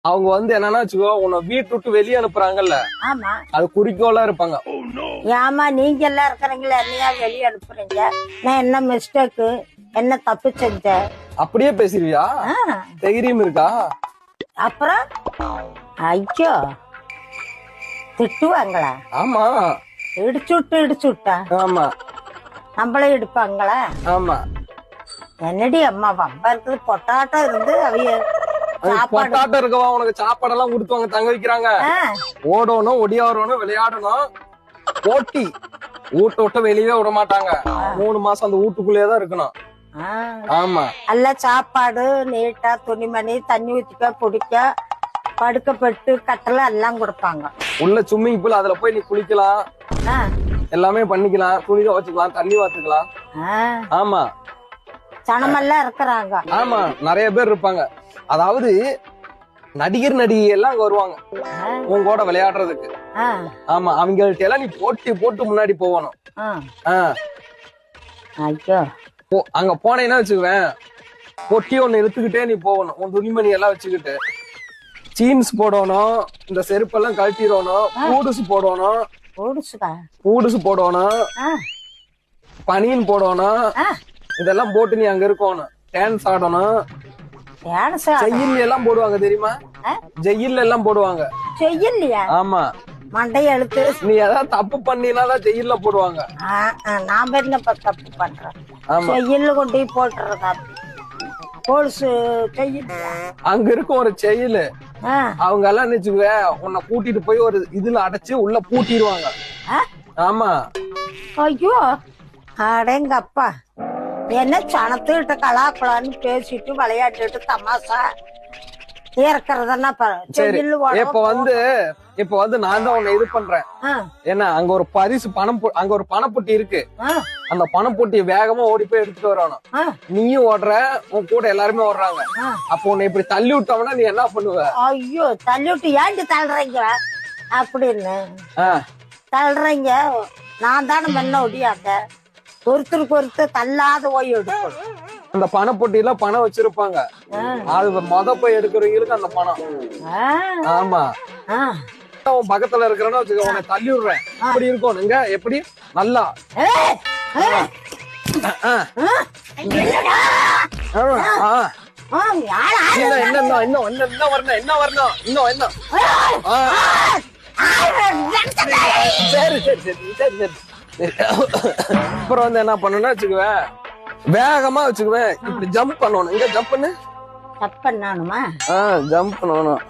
அவங்க வந்து என்னன்னா வச்சுக்கோ, உன்னை வீட்டு விட்டு வெளியே அனுப்புறாங்கல்ல, ஆமா. அது குறிக்கோளா இருப்பாங்க. ஏமா நீங்க எல்லாம் இருக்கிறீங்களா, என்னையா வெளியே அனுப்புறீங்க? நான் என்ன மிஸ்டேக்கு, என்ன தப்பு செஞ்சேன்? அப்படியே பேசிருவியா? தைரியம் இருக்கா? அப்புறம் ஐயோ திட்டுவாங்களா? ஆமா. இடிச்சு விட்டா ஆமா. நம்மளே இடிப்பாங்களா? ஆமா. என்னடி அம்மா வம்பா இருக்குது, பொட்டாட்டம் இருந்து அவைய பொட்டாட்டம் இருக்கவா உனக்கு சாப்பாடெல்லாம் கொடுத்துவாங்க, தங்க வைக்கிறாங்க. ஓடணும், ஒடியாடணும், விளையாடணும், போட்டி. வீட்டை விட்டு வெளியவே விட மாட்டாங்க. 3 மாசம் அந்த வீட்டுக்குள்ளேயேதான் இருக்கணும். ஆமா. நல்ல சாப்பாடு, நீட்டா துணிமணி, தண்ணி ஊத்திக்க, குடிக்க, படுக்கப்பட்டு கட்டல எல்லாம் கொடுப்பாங்க. உள்ள ஸ்விம்மிங் பூல், அதுல போய் நீ குளிக்கலாம், எல்லாமே பண்ணிக்கலாம், துணி துவைச்சுக்கலாம், தண்ணி வாத்துக்கலாம். ஆமா. சனமெல்லாம் இருக்கிறாங்க. ஆமா, நிறைய பேர் இருப்பாங்க. அதாவது நடிகர் நடிகை எல்லாம் அங்க வருவாங்க உன் கூட விளையாடுறதுக்கு. ஆமா, அவங்கள்ட்ட எல்லாம் நீ போட்டி போட்டு முன்னாடி போகணும். அங்க போனேன்னா வச்சுக்குவேன், பொட்டி ஒண்ணு எடுத்துக்கிட்டே நீ போகணும், உன் துணிமணி எல்லாம் வச்சுக்கிட்டு. ஜீன்ஸ் போடணும், இந்த செருப்பெல்லாம் கழட்டிடணும், பூடுசு போடணும், பூடுசு போடணும், பனியன் போடணும், இதெல்லாம் போட்டு நீ அங்க இருக்கணும். டான்ஸ் ஆடணும். ஜெயில்ல எல்லாம் போடுவாங்க தெரியுமா? ஜெயில்ல எல்லாம் போடுவாங்க. ஜெயில்லையா? ஆமா. மண்டைய எழுத்து நீ ஏதாவது தப்பு பண்ணினாதான் ஜெயில்ல போடுவாங்க. நாம என்ன தப்பு பண்றோம்? ஜெயில்ல கொண்டு போட்டுறதா போலீஸ் ஜெயில். அங்க இருக்கும் ஒரு ஜெயிலு, அவங்க எல்லாம் நினைச்சுக்குவே உன்னை கூட்டிட்டு போய் ஒரு இதுல அடைச்சு உள்ள பூட்டிடுவாங்க. ஆமா. ஐயோ அடேங்க அப்பா, என்ன சனத்துக்கிட்ட கலாக்கலான்னு பேசிட்டு விளையாட்டுட்டு தமாசா இருக்கிறதா? இப்ப வந்து நான் தான் உன்னை இது பண்றேன். ஏன்னா அங்க ஒரு பரிசு அங்க ஒரு பணப்பொட்டி இருக்கு. அந்த பணப்பொட்டியை வேகமா ஓடி போய் எடுத்துட்டு வரணும். நீயும் ஓடுற, உன் கூட எல்லாருமே ஓடுறாங்க. அப்போ உன்னை இப்படி தள்ளி விட்டோம்னா நீ என்ன பண்ணுவ? ஐயோ தள்ளி விட்டு ஏன்ட்டு தள்ளுறீங்க அப்படின்னு தள்ளுறீங்க. நான் தானே முன்ன ஒடியாங்க, ஒருத்தருக்கு ஒருத்தர் தள்ளாத போய் எடுக்கணும். அந்த பணப்பொட்டியில பணம் வச்சிருப்பாங்க, அது போய் எடுக்கிறவங்களுக்கு அந்த பணம். ஆமா. உன் பக்கத்துல இருக்கிறன்னு வச்சுக்க, உன்னை தள்ளி விடுறேன். அப்படி இருக்கும் நீங்க எப்படி நல்லா என்ன வரணும் இன்னும் என்ன? சரி சரி சரி சரி சரி. அப்புறம் வந்து என்ன பண்ணணும்னா வச்சுக்குவேன், வேகமா வச்சுக்குவேன், இப்படி ஜம்ப் பண்ணணும். இங்க ஜம்ப் பண்ணு. ஜம்ப் பண்ணணுமா? ஜம்ப் பண்ணணும்.